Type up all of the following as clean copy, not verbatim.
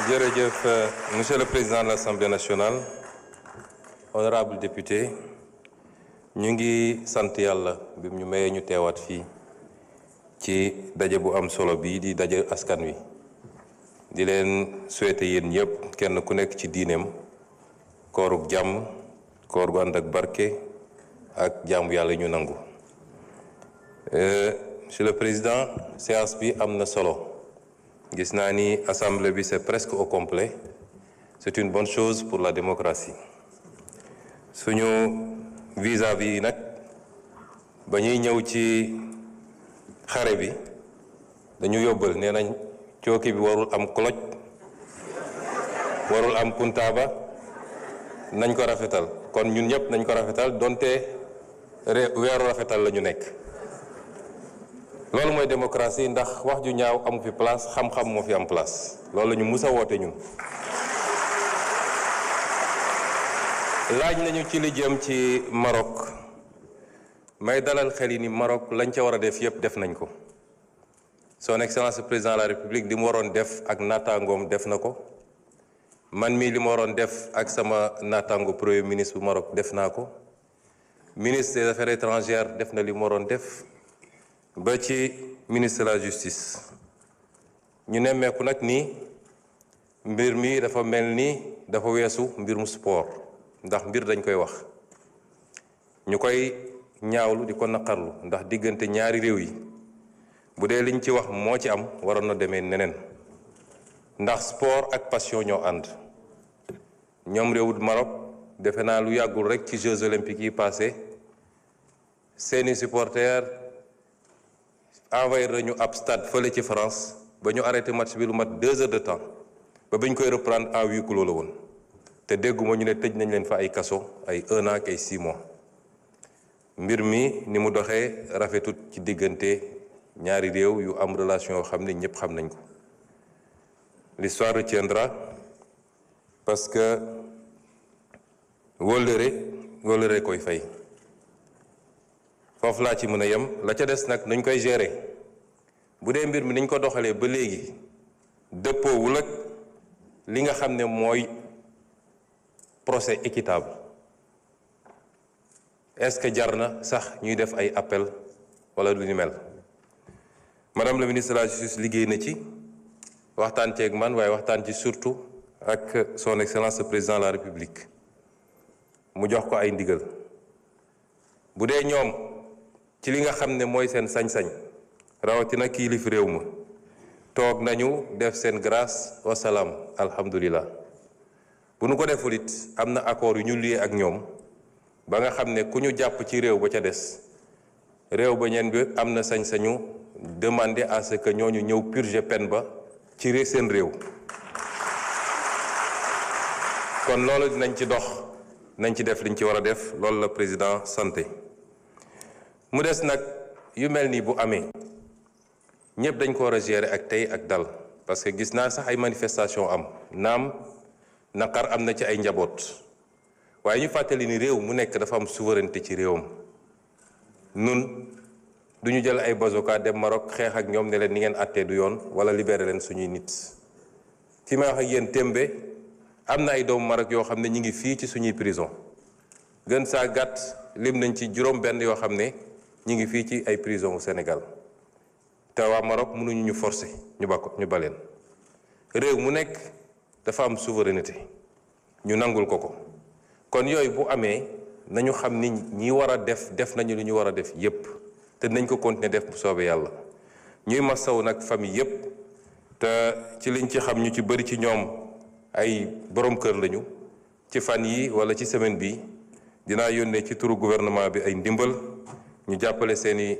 jërëjëf monsieur le président de l'Assemblée nationale honorable député ñu ngi sant yàlla bi ñu mayee ñu teewaat fii ci daje bu am solo bii di daje askan wi di leen souhaiter yéen ñëpp kenn ku nekk ci diineem koorug jàmm koor gu ànd ak barke ak jàmm yàlla ñu nangu monsieur le président séance bi am na solo gis naa ni assemblée bi c'est presque au complet c'est une bonne chose pour la démocratie suñu vis-à-vis yi nag ba ñuy ñëw ci xare bi dañu yóbbal nee nañ cooki bi warul am koloj warul am kuntaaba nañ ko rafetal kon ñun ñëpp nañ ko rafetal donte weeru rafetal la ñu nekk loolu mooy démocratie ndax wax ju ñaaw amu fi place xam-xam moo fi am place loolu la ñu mus a woote ñun laaj nañu ci li jëm ci Maroc may dalal xel yi ni Maroc lañ ca war a def yépp def nañ ko son excellence président de la république li mu waroon def ak naataangoom def na ko man mii li ma waroon def ak sama naataango premier ministre bu Maroc def naa ko ministre des affaires étrangères def na li mu waroon def ba ci ministre de la justice ñu nemmeeku nag ni mbir mi dafa mel ni dafa weesu mbirum sport ndax mbir dañ koy wax ñu koy ñaawlu di ko naqarlu ndax diggante ñaari réew yi bu dee liñ ci wax moo ci am waroon na demee neneen ndax sport ak passion ñoo ànd ñoom réewut Maroc defe naa lu yàggul rek ci Jeux olympiques yi passé seeni supporters envoyé nañu ab stade fële ci France ba ñu arrêté match bi lu mat 2 heures de temps ba biñ koy reprendre en huis clos la woon te dégguma ñu ne tëj nañ leen fa ay kaso ay 1 an ak ay 6 mois mbir mi ni mu doxee rafetut ci diggante ñaari réew yu am relation yoo xam ne ñëpp xam nañ ko l'histoire retiendra parce que wóllëre koy fay foofu laa ci mën a yem la ca des nag nuñ koy gérer bu dee mbir mi niñ ko doxalee ba léegi dëppoowul ak li nga xam ne mooy procès équitable est-ce que jar na sax ñuy def ay appel wala lu ni mel madame la ministre de la justice liggéey na ci waxtaan ceeg man waaye waxtaan ci surtout ak son excellence le président de la république mu jox ko ay ndigal bu dee ñoom ci li nga xam ne mooy seen sañ-sañ rawatina kilif réew ma toog nañu def seen grâce wasalaam alhamdulilah bu nu ko deful it am na accord yu ñu lié ak ñoom ba nga xam ne ku ñu jàpp ci réew ba ca des réew ba ñeen bi am na sañ-sañu demander à ce que ñooñu ñëw purger peine ba ci seen réew kon loolu dinañ ci dox nañ ci def liñ ci war a def loolu la président santé mu des nag yu mel nii bu amee ñëpp dañ ko war a gérer ak tey ak dal parce que gis naa sax ay manifestation am naam naqar am na ci ay njaboot waaye ñu fàttali ni réew mu nekk dafa am souveraineté ci réewam nun du ñu jël ay bazooka dem Maroc xeex ak ñoom ne leen ni ngeen àttee du yoon wala libéré leen suñuy nit fi may wax ak yéen témbe am na ay doomu Maroc yoo xam ne ñi ngi fii ci suñuy prison gën saa gàtt lim nañ ci juróom benn yoo xam ne ñi ngi fii ci ay prison au Sénégal te waa Maroc mënuñu ñu forcer ñu baleen réew mu nekk dafa am souveraineté ñu nangul ko kon yooyu bu amee nañu xam ni ñi war a def nañu lu ñu war a def yépp te nañ ko continuer def bu soobee yàlla ñuy masaw nag famille yépp te ci liñ ci xam ñu ci bari ci ñoom ay borom kër lañu ci fan yi wala ci semaine bi dinaa yónnee ci turu gouvernement bi ay ndimbal ñu jàppale seeni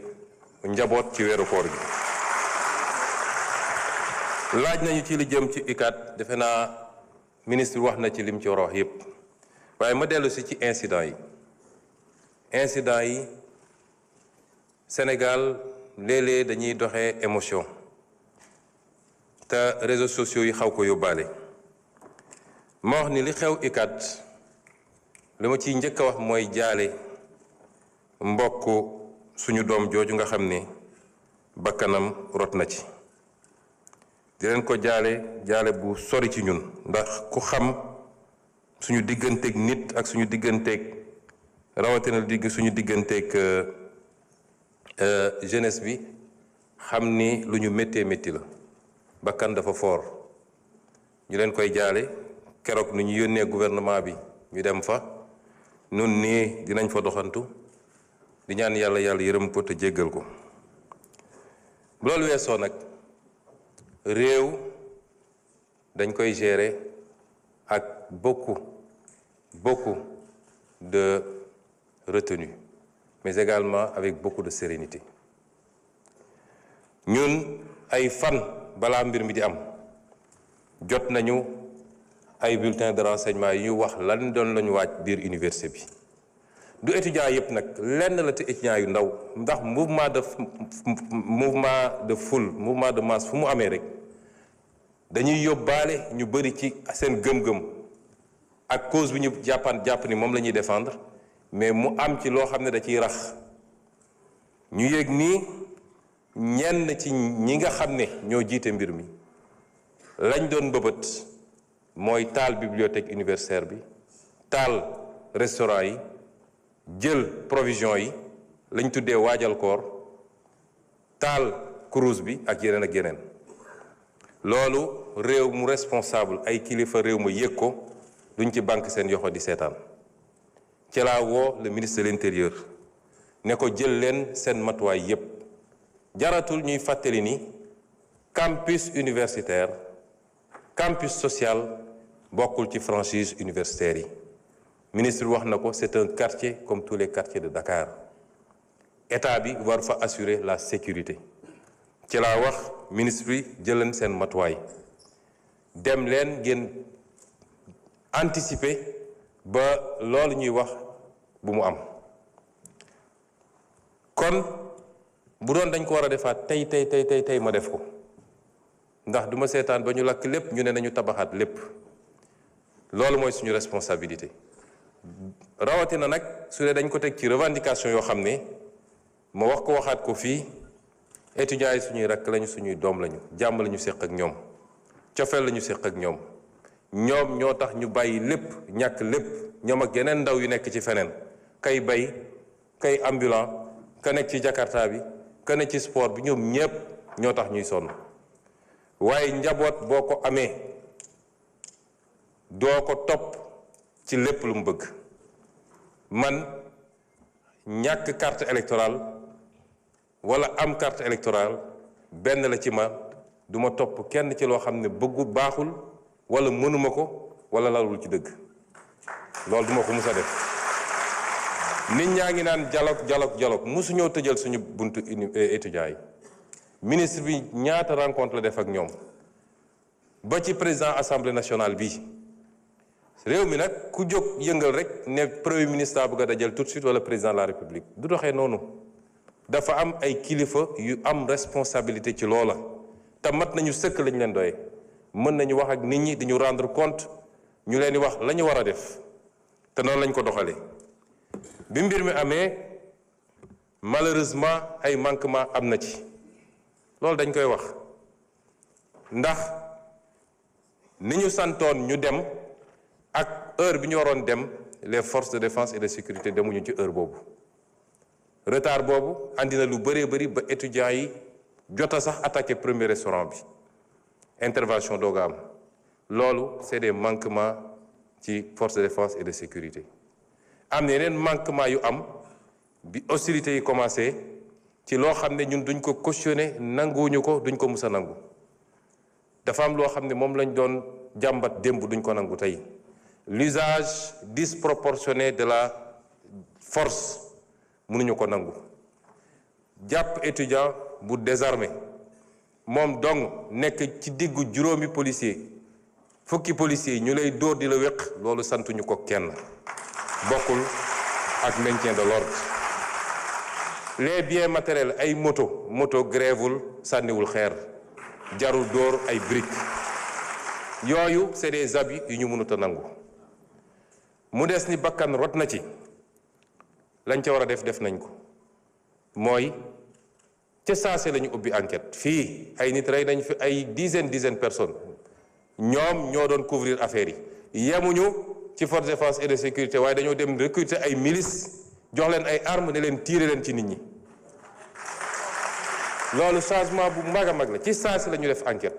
njaboot ci weeru koor gi laaj nañu ci li jëm ci UCAD defe naa ministre wax na ci lim ci war a wax yépp waaye ma dellu si ci incident yi Sénégal léeg-léeg dañuy doxee émotion te réseaux sociaux yi xaw ko yóbbaale ma wax ni li xew UCAD li ma ciy njëkk a wax mooy jaale mbokk suñu doom jooju nga xam ne bakkanam rot na ci di leen ko jaale bu sori ci ñun ndax ku xam suñu digganteeg nit ak suñu digganteeg rawatina suñu digganteeg jeunesse bi xam ni lu ñu méttee métti la bakkan dafa foor ñu leen koy jaale keroog nu ñu yónnee gouvernement bi ñu dem fa nun nii dinañ fa doxantu di ñaan yàlla yërëm ko te jéggal ko bu loolu weesoo nag réew dañ koy gérer ak beaucoup de retenue mais également avec beaucoup de sérénité ñun ay fan balaa mbir mi di am jot nañu ay bulletins de renseignement yu ñu wax lan doon lañu waaj biir université bi du étudiant yëpp nag lenn la te étudiant yu ndaw ndax mouvement de foule mouvement de masse fu mu amee rek dañuy yóbbaale ñu bëri ci seen gëm-gëm ak cause bi ñu jàpp ni moom la ñuy défendre mais mu am ci loo xam ne da ciy rax ñu yëg nii ñenn ci ñi nga xam ne ñoo jiite mbir mi lañ doon bëbët mooy taal bibliothèque universitaire bi taal restaurant yi jël provision yi lañ tuddee waajal koor taal cruise bi ak yeneen loolu réew mu responsable ay kilifa réew ma yëg ko duñ ci banque seen yoxo di seetaan ci laa woo le ministre de l'intérieur ne ko jël leen seen matuwaay yépp jaratul ñuy fàttali ni campus universitaire campus social bokkul ci franchise universitaire yi ministre bi wax na ko c'est un quartier comme tous les quartiers de Dakar état bi war fa assurer la sécurité ci laa wax ministre bi jëleen seen matuwaay dem leen ngeen anticiper ba loolu ñuy wax bu mu am kon bu doon dañ ko war a defaat tey ma def ko ndax duma seetaan ba ñu lakk lépp ñu ne nañu tabaxaat lépp loolu mooy suñu responsabilité rawatina nag su dee dañ ko teg ci revendication yoo xam ne ma wax ko waxaat ko fii étudiants yi suñuy rakk lañu suñuy doom lañu jàmm lañu séq ak ñoom cofeel lañu séq ak ñoom ñoo tax ñu bàyyi lépp ñàkk lépp ñoom ak yeneen ndaw yu nekk ci feneen kay bay kay ambulant ka nekk ci jakarta bi ka nekk ci sport bi ñoom ñépp ñoo tax ñuy sonn waaye njaboot boo ko amee doo ko topp ci lépp lu mu bëgg man ñàkk carte électorale wala am carte électorale benn la ci ma duma topp kenn ci loo xam ne bëggu baaxul wala mënuma ko wala lalul ci dëgg loolu duma ko mus a def nit ñaa ngi naan dialogue musu ñoo tëjal suñu buntu étudiants yi ministre bi ñaata rencontre la def ak ñoom ba ci président assemblée nationale bi réew mi nag ku jóg yëngal rek ne premier ministre bëgg a dajal tout de suite wala président de la république du doxee noonu dafa am ay kilifa yu am responsabilité ci loola te mat nañu sëkk lañ leen doye mën nañu wax ak nit ñi di ñu rendre compte ñu leen di wax la ñu war a def te noonu lañ ko doxalee bi mbir mi amee malheureusement ay manquement am na ci loolu dañ koy wax ndax ni ñu santoon ñu dem ak heure bi ñu waroon dem les forces de défense et de sécurité demuñu ci heure boobu retard boobu andi na lu bëree bëri ba étudiants yi jota sax attaqué premier restaurant bi intervention dooga am loolu c'est des manquements ci forces de défense et de sécurité am na yeneen manquement yu am bi hostilités yi commencé ci loo xam ne ñun duñ ko cautionné nanguwuñu ko duñ ko mus a nangu dafa am loo xam ne moom lañ doon jàmbat démb duñ ko nangu tey l'usage disproportionné de la force mënuñu ko nangu jàpp étudiant bu désarmé moom dong nekk ci diggu juróomi policier fukki policiers yi ñu lay dóor di la wéq loolu santuñu ko kenn bokkul ak maintien de l'ordre les biens matériels ay moto grèvewul sànniwul xeer jarul dóor ay briques yooyu c'est des abus yu ñu mënut a nangu mu des ni bakkan rot na ci lañ ca war a def nañ ko mooy ca saase la ñu ubbi enquête fii ay nit rey nañ fi ay dizaine personnes ñoom ñoo doon couvrir affaire yi yemuñu ci forces de défense et de sécurité waaye dañoo dem recruter ay milices jox leen ay armes ne leen tirer leen ci nit ñi loolu changement bu mag a mag la ci saase la ñu def enquête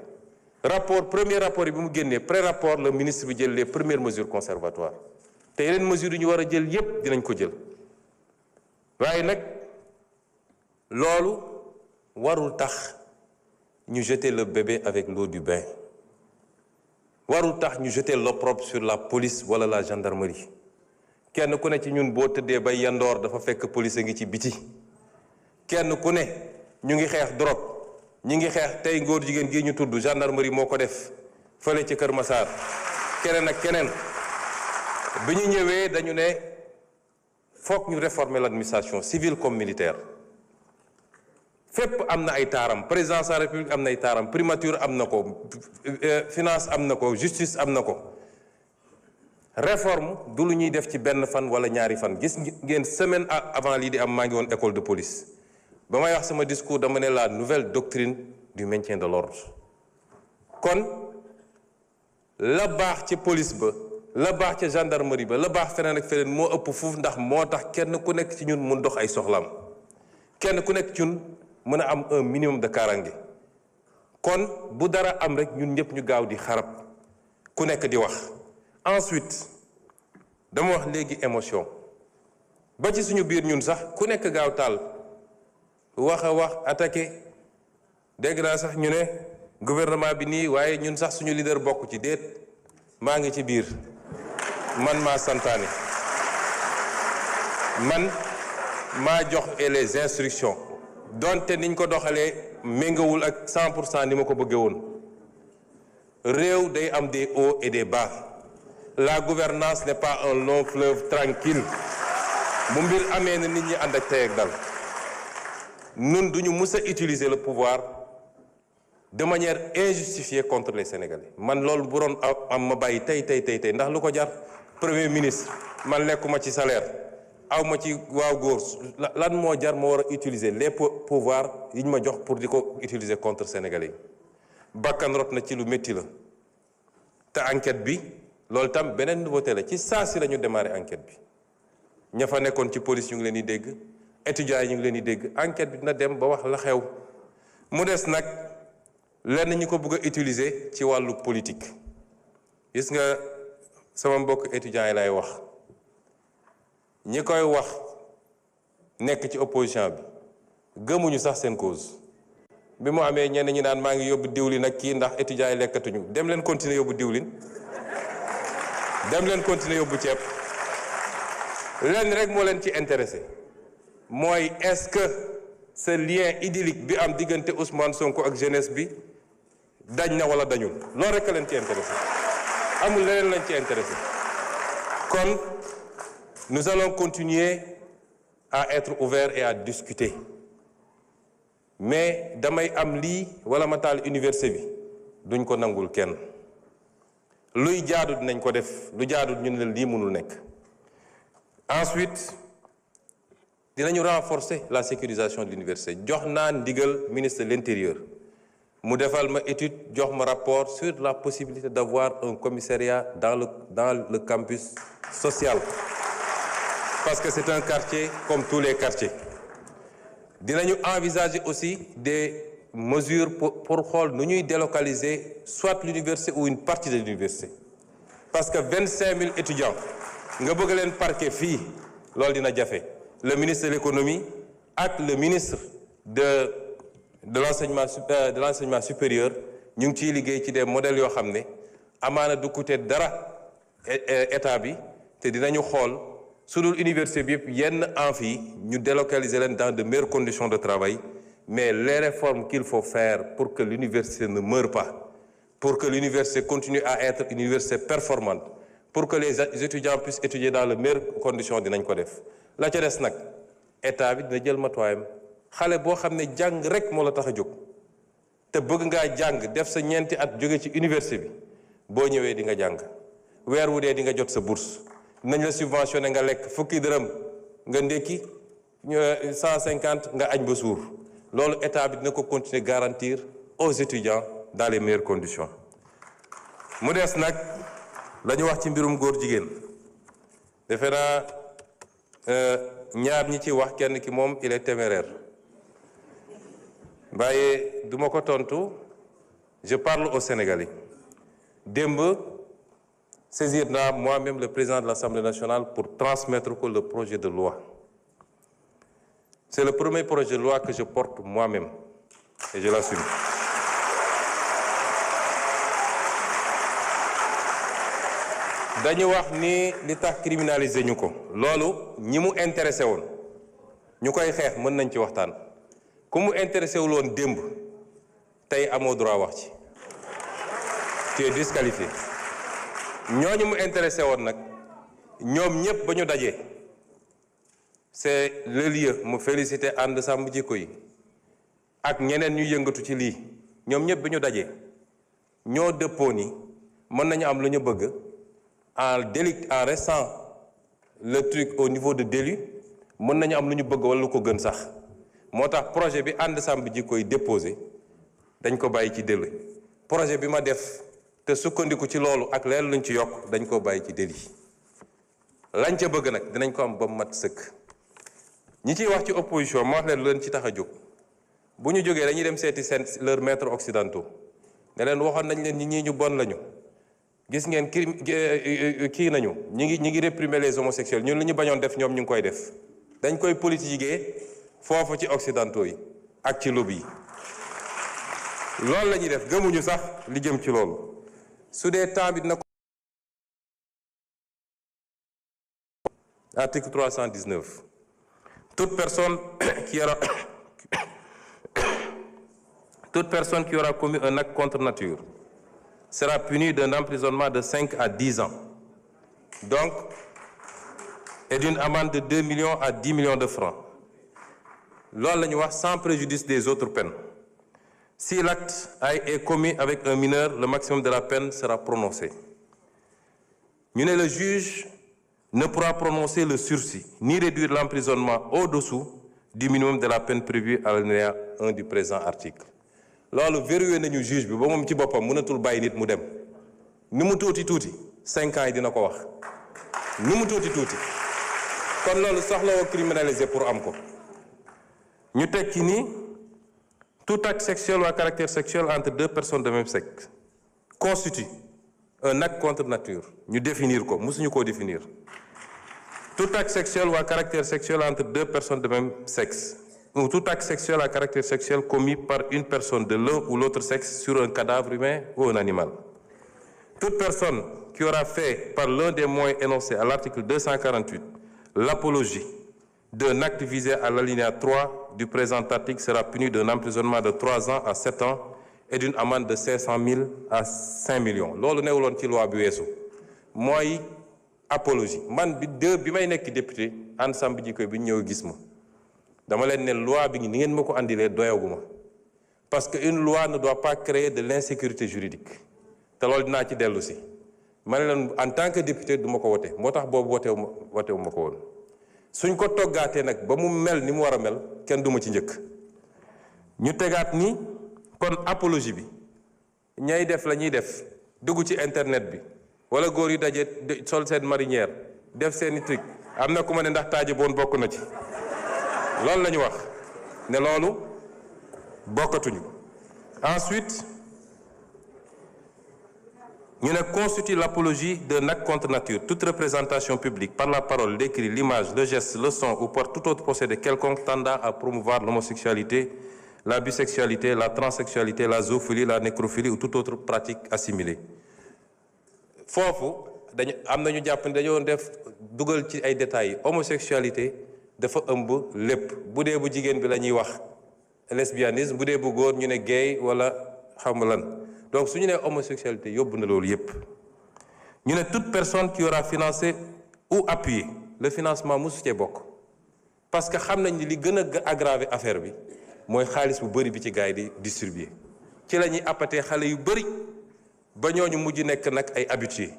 premier rapport yi bi mu génnee pré-rapport le ministre bi jël les premières mesures conservatoires te yeneen mesures yi ñu war a jël yépp dinañ ko jël waaye nag loolu warul tax ñu jeter le bébé avec l'eau du bain warul tax ñu jeter l'opprobre sur la police wala la gendarmerie kenn ku ne ci ñun boo tëddee bay yandoor dafa fekk police a ngi ci biti kenn ku ne ñu ngi xeex drogue ñu ngi xeex tey ngóor jigéen gi ñu tudd gendarmerie moo ko def fële ci Kër Massar keneen ak keneen bi ñu ñëwee dañu ne foog ñu réformer l'administration civile comme militaire fépp am na ay taaram présidence de la république am na ay taaram primature am na ko finance am na ko justice am na ko réforme du lu ñuy def ci benn fan wala ñaari fan gis ngeen semaine avant lii di am maa ngi woon école de police ba may wax sama discours dama ne la nouvelle doctrine du maintien de l'ordre kon la baax ci police ba la baax ca gendarmerie ba la baax feneen ak feneen moo ëpp fuuf ndax moo tax kenn ku nekk ci ñun mun dox ay soxlaam kenn ku nekk ci ñun mën a am un minimum de kaaraange kon bu dara am rek ñun ñëpp ñu gaaw di xarab ku nekk di wax ensuite dama wax léegi émotion ba ci suñu biir ñun sax ku nekk gaaw taal wax a wax attaqué dégg naa sax ñu ne gouvernement bi nii waaye ñun sax suñu leader bokk ci déet maa ngi ci biir man maa santaane man maa jox les instructions donte niñ ko doxalee méngawul ak 100% ni ma ko bëggee woon réew day am des hauts et des bas la gouvernance n'est pas un long fleuve tranquille bu mbir amee na nit ñi ànd ak tey ak dal nun duñu mus a utiliser le pouvoir de manière injustifiée contre les Sénégalais man loolu bu doon am ma bàyyi tey ndax lu ko jar premier ministre man lekkuma ci salaire aw ma ci waaw góor lan moo jar ma war a utiliser les pouvoirs yi ñu ma jox pour di ko utiliser contre Sénégalais yi bakkan rot na ci lu métti la te enquête bi loolu tam beneen nouveauté la ci saa si la ñu démarrer enquête bi ña fa nekkoon ci police ñu ngi leen di dégg étudiants yi ñu ngi leen di dégg enquête bi dina dem ba wax la xew mu des nag lenn ñu ko bëgg a utiliser ci wàllu politique gis nga sama mbokk étudiants yi lay wax ñi koy wax nekk ci opposition bi gëmuñu sax seen cause bi mu amee ñenn ñi naan maa ngi yóbbu diwlin ak kii ndax étudiants yi lekkatuñu dem leen continuer yóbbu diwlin dem leen continuer yóbbu ceeb lenn rek moo leen ci intéressé mooy est-ce que ce lien idyllique bi am diggante Ousmane Sonko ak jeunesse bi dañ na wala dañul loolu rek a leen ci intéressé amul leneen lañ ci intéressé kon nous allons continuer à être ouverts et à discuter mais damay am lii wala ma taal université bi duñ ko nangul kenn luy jaadu dinañ ko def lu jaadu ñun la lii mënul nekk ensuite dinañu renforcer la sécurisation de l'université jox naa ndigal ministre de l'intérieur mu defal ma étude jox ma rapport sur la possibilité d'avoir un commissariat dans le campus social parce que c'est un quartier comme tous les quartiers dinañu envisager aussi des mesures pour xool nu ñuy délocaliser soit l'université ou une partie de l'université parce que 25 000 étudiants nga bëgg leen parquer fii loolu dina jafe le ministre de l'économie ak le ministre de l'enseignement supérieur ñu ngi ciy liggéey ci des modèles yoo xam ne amaana du coûter dara état bi te dinañu xool su dul université bi yëpp yenn amphi ñu délocaliser leen dans de meilleures conditions de travail mais les réformes qu'il faut faire pour que l'université ne meure pas pour que l'université continue à être une université performante pour que les étudiants puissent étudier dans les meilleures conditions dinañ ko def la ca des nag état bi dina jël matuwaayam xale boo xam ne jàng rek moo la tax a jóg te bëgg ngaa jàng def sa ñeenti at jóge ci université bi boo ñëwee di nga jàng weer wu dee di nga jot sa bourse nañ la subventionné nga lekk fukki dërëm nga ndékki 150 nga añ ba suur loolu état bi dina ko continuer garantir aux étudiants dans les meilleures conditions. mu des nag la ñu wax ci mbirum góor jigéen defe naa ñaar ñi ci wax kenn ki moom il est téméraire waaye du ma ko tontu je parle aux Sénégalais démb saisir naa moi-même le président de l'Assemblée nationale pour transmettre ko le projet de loi. C'est le premier projet de loi que je porte moi-même et je l'assume. dañu wax ni li tax criminaliser ñu ko loolu ñi mu intéressé woon ñu koy xeex mën nañ ci waxtaan ku mu intéressé wul woon démb tey amoo droit wax ci tu es disqualifié ñooñu mu intéressé woon nag ñoom ñëpp ba ñu dajee c'est le lieu mu féliciter ànd sàmm jikko yi ak ñeneen ñu yëngatu ci lii ñoom ñëpp ba ñu dajee ñoo dëppoo ni mën nañu am lu ñu bëgg en restant le truc au niveau de délit mën nañu am lu ñu bëgg wala lu ko gën sax moo tax projet bi ànd sàmm jikko yi déposé dañ ko bàyyi ci délit projet bi ma def te sukkandiku ci loolu ak leen luñ ci yokk dañ ko bàyyi ci délit lañ ca bëgg nag dinañ ko am ba mat sëkk ñi ciy wax ci opposition ma wax leen lu leen ci tax a jóg bu ñu jógee dañuy dem seeti seen leurs maîtres occidentaux ne leen waxoon nañ leen ñi ñu bon lañu gis ngeen kii nañu ñi ngi réprimer les homosexuels ñun li ñu bañoon def ñoom ñu ngi koy def dañ koy politiquer foofu ci occidentaux yi ak ci lobby yi loolu la ñuy def gëmuñu sax li jëm ci loolu su dee temps bi dina ko article 319 toute personne qui aura commis un acte contre nature sera punie d'un emprisonnement de 5 à 10 ans donc et d'une amende de 2 millions à 10 millions de francs loolu la ñu wax sans préjudice des autres peines. Si l'acte est commis avec un mineur, le maximum de la peine sera prononcé. Le juge ne pourra prononcer le sursis, ni réduire l'emprisonnement au-dessous du minimum de la peine prévue à l'alinéa 1 du présent article. loolu verrouillé nañu juge bi ba moom ci boppam mënatul bàyyi nit mu dem ni mu tuuti 5 ans yi dina ko wax ni mu tuuti kon loolu soxla woo criminaliser pour am ko ñu teg ci ni tout acte sexuel ou à caractère sexuel entre deux personnes de même sexe constitue un acte contre nature ñu définir ko mësuñu koo définir tout acte sexuel ou à caractère sexuel entre deux personnes de même sexe ou tout acte sexuel à caractère sexuel commis par une personne de l'un ou l'autre sexe sur un cadavre humain ou un animal. Toute personne qui aura fait par l'un des moyens énoncés à l'article 248 l'apologie d'un acte visé à l'alinéa 3 du présent article sera punie d'un emprisonnement de 3 ans à 7 ans et d'une amende de 500 000 à 5 millions. loolu newuloon ci loi bi weesu mooy apologie man bi may nekk député ensemble ji koy bi ñëw gis ma dama leen ne loi bi ni ngeen ma ko andilee doyaguma parce que une loi ne doit pas créer de l'insécurité juridique te loolu dinaa ci dellu si ma ne leen en tant que député du ma ko wote moo tax boobu wotewu ma ko woon suñ ko toggaatee nag ba mu mel ni mu war a mel kenn du ma ci njëkk ñu tegaat ni kon apologie bi ñay def la ñuy def dugg ci internet bi wala góor yu daje sol seen marinière def seeni truc am na ku ma ne ndax taaje boon bokk na ci loolu la ñu wax ne loolu bokkatuñu ensuite ñu ne constitue l'apologie d'un acte contre nature toute représentation publique par la parole, l'écrit, l'image, le geste, le son ou par tout autre procédé quelconque tendant à promouvoir l'homosexualité, la bisexualité, la transsexualité, la zoophilie, la nécrophilie ou toute autre pratique assimilée. foofu dañu am nañu jàpp ne dañoo def dugal ci ay détails homosexualité dafa ëmb lépp bu dee bu jigéen bi la ñuy wax lesbianisme bu dee bu góor ñu ne gay wala xam lan donc su ñu nee homosexualité yóbbu na loolu yépp ñu ne toute personne qui aura financé ou appuyé le financement mosu cee bokk parce que xam nañ ni li gën a aggraver affaire bi mooy xaalis bu bëri bi ci gars yi di distribuer ci la ñuy appatee xale yu bëri ba ñooñu mujj nekk nag ay habitués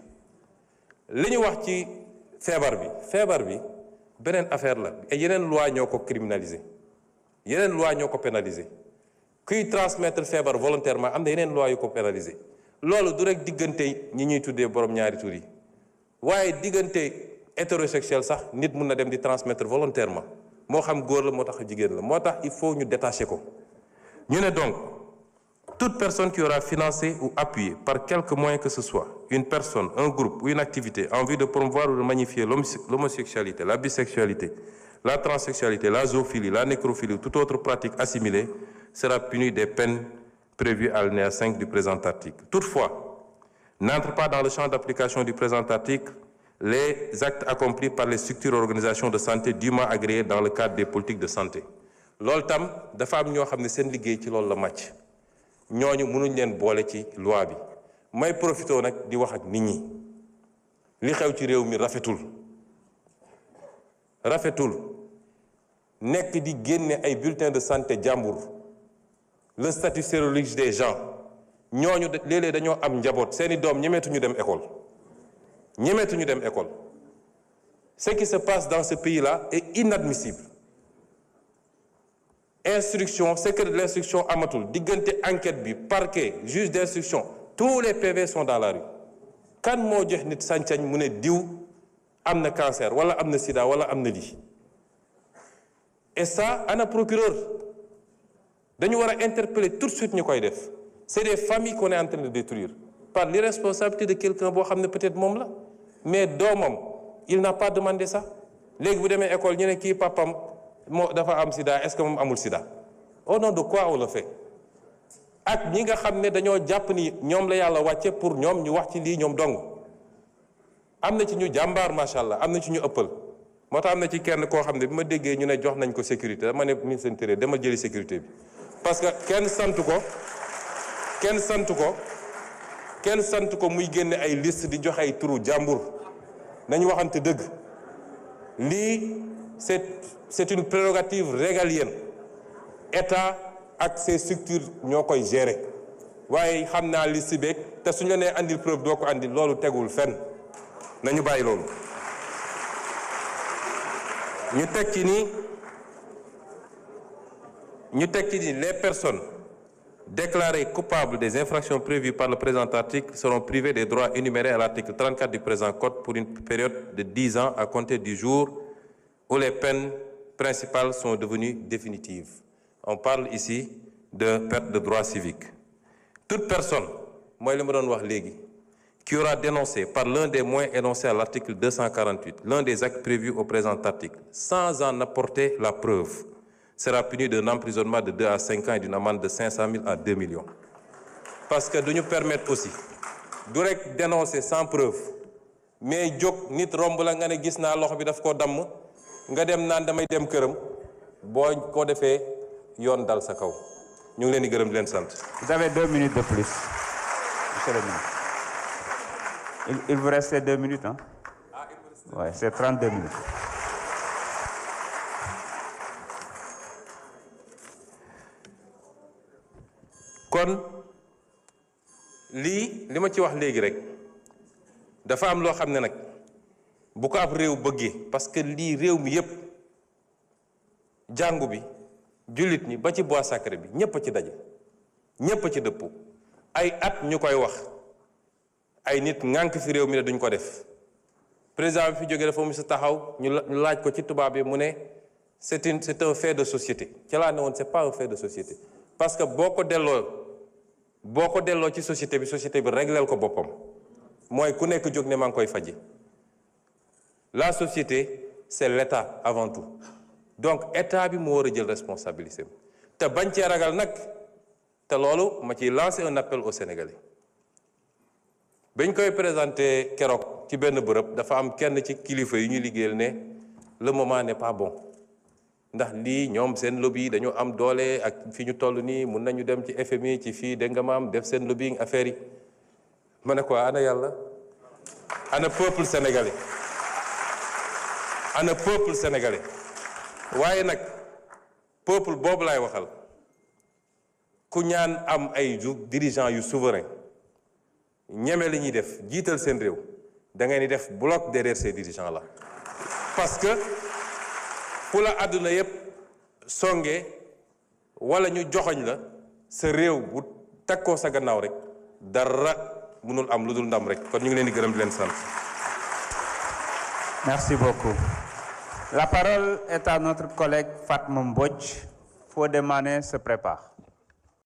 li ñu wax ci feebar bi beneen affaire la et yeneen loi ñoo ko criminaliser yeneen loi ñoo ko pénaliser kuy transmettre feebar volontairement am na yeneen loi yu ko pénaliser loolu du rek diggante ñi ñuy tuddee borom ñaari tur yi waaye diggante hétérosexuel sax nit mun na dem di transmettre volontairement moo xam góor la moo tax jigéen la moo tax il faut ñu détacher ko ñu ne donc toute personne qui aura financé ou appuyé par quelque moyen que ce soit une personne, un groupe ou une activité en vue de promouvoir ou de magnifier l'homosexualité, la bisexualité, la transsexualité, la zoophilie, la nécrophilie ou toute autre pratique assimilée sera punie des peines prévues à l'alinéa 5 du présent article. Toutefois, n'entre pas dans le champ d'application du présent article les actes accomplis par les structures et organisations de santé dûment agréées dans le cadre des politiques de santé. loolu tam dafa am ñoo xam ne seen liggéey ci loolu la màcc ñooñu mënuñ leen boole ci loi bi may profité nag di wax ak nit ñi li xew ci réew mi rafetul nekk di génne ay bulletins de santé jàmbur le statut sérologique des gens ñooñu léeg-léeg dañoo am njaboot seeni doom ñemeetuñu dem école ce qui se passe dans ce pays-là est inadmissible. Instruction, secret de l'instruction amatul diggante enquête bi parquet juge d'instruction tous les PV sont dans la rue kan moo jox nit sañ-sañ mu ne diw am na cancer wala am na sida wala am na lii et ça ana procureur dañu war a interpeller tout de suite ñu koy def c'est des familles qu'on est en train de détruire par l'irresponsabilité de quelqu'un boo xam ne peut-être moom la mais doomam il n'a pas demandé ça léegi bu demee école ñu ne kii papam moo dafa am sida est-ce que moom amul sida au nom de quoi on le fait ak ñi nga xam ne dañoo jàpp ni ñoom la yàlla wàcce pour ñoom ñu wax ci lii ñoom dong am na ci ñu jàmbaar macha allah am na ci ñu ëppal moo tax am na ci kenn koo xam ne bi ma déggee ñu ne jox nañ ko sécurité dama ne ministre intérieur dama jëli sécurité bi parce que kenn sant ko muy génne ay liste di joxe ay turu jàmbur nañu waxante dëgg lii c'est une prérogative régalienne état ak ses structures ñoo koy gérer waaye xam naa liste beeg te suñu la nee andil preuve doo ko andil loolu tegul fenn nañu bàyyi loolu. ñu teg ci ni les personnes déclarées coupables des infractions prévues par le présent article seront privées des droits énumérés à l'article 34 du présent code pour une période de 10 ans à compter du jour où les peines principales sont devenues définitives. On parle ici de perte de droits civiques. Toute personne, mooy li ma doon wax léegi, qui aura dénoncé par l'un des moyens énoncés à l'article 248 l'un des actes prévus au présent article sans en apporter la preuve sera punie d'un emprisonnement de 2 à 5 ans et d'une amende de 500 000 à 2 millions. Parce que duñu permettre aussi du rek dénoncer sans preuve mais jóg nit romb la nga ne gis naa loxo bi daf koo damm nga dem naan damay dem këram boo ko defee yoon dal sa kaw ñu ngi leen di gërëm di leen sant. Vous avez 2 minutes de plus, monsieur le ministre. Il vous reste 2 minutes, hein? Ouais, c'est 32 minutes. kon li ma ci wax léegi rek dafa am loo xam ne nag bu ko ab réew bëggee parce que lii réew mi yépp jàngu bi jullit ñi ba ci bois sacré bi ñépp a ci daje ñépp a ci dëppoo ay at ñu koy wax ay nit ŋànk fi réew mi ne duñ ko def président bi fi jógee dafa musa taxaw ñu laaj ko ci tubaab bi mu ne c'est un fait de société ci laa ne woon c'est pas un fait de société parce que boo ko delloo ci société bi régleel ko boppam mooy ku nekk jóg ne maa ngi koy faji la société c'est l'État avant tout donc État bi moo war a jël responsabilité te bañ cee ragal nag te loolu ma ciy lancer un appel aux Sénégalais bañ koy présenté keroog ci benn bërëb dafa am kenn ci kilifa yu ñuy liggéeyal ne le moment n'est pas bon ndax lii ñoom seen lobby dañoo am doole ak fi ñu toll nii mun nañu dem ci FMI ci fii dégg nga maam def seen lobbying affaire yi ma ne ko ana yàlla ana peuple sénégalais waaye nag peuple boobu laay waxal ku ñaan am ay dirigeants yu souverain ñeme li ñuy def jiital seen réew da ngay ni def bloc derrière ces dirigeants là parce que fu la àdduna yépp songe wala ñu joxoñ la sa réew bu takkoo sa gannaaw rek dara mënul am lu dul ndam rek kon ñu ngi leen di gërëm di leen sant. Merci beaucoup. La parole est à notre collègue Fatma Mbodj. Fodé Mané se prépare.